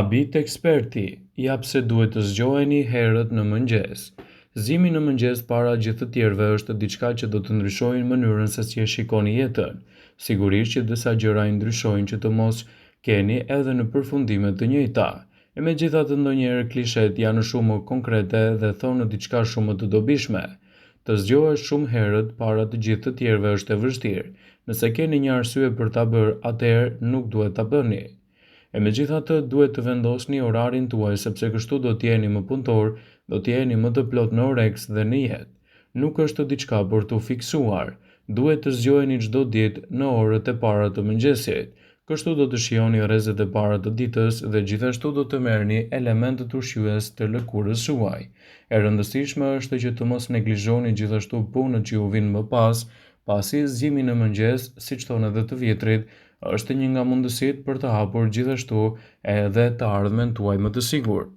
Habit eksperti, jap se duhet të zgjoheni herët në mëngjes. Zgjimi në mëngjes para gjithë të tjerëve është diçka që do të ndryshojë mënyrën se si e shikoni jetën. Sigurisht që disa gjëra i ndryshojnë që të mos keni edhe në përfundime të njëjta. Megjithatë, ndonjëherë klishet janë shumë konkrete dhe thonë diçka shumë të dobishme. Të zgjohesh shumë herët para të gjithë të tjerëve është e vështirë. Nëse keni një arsye për ta bërë, atëherë nuk duhet ta bëni. Megjithatë, duhet të vendosni orarin tuaj sepse kështu do të jeni më punëtor, do të jeni më të plot në oreks dhe në jetë. Nuk është diçka për t'u fiksuar. Duhet të zgjoheni çdo ditë në orët e para të mëngjesit. Kështu do të shihoni rrezet e para të ditës dhe gjithashtu do të merrni elementet ushqyes të lëkurës suaj. E rëndësishme është që të mos neglizhoni gjithashtu punët që ju vinë më pas, pasi zgjimi në mëngjes, siç thonë edhe të vjetrit, është një nga mundësitë për të hapur gjithashtu edhe të ardhmen tuaj më të sigurt.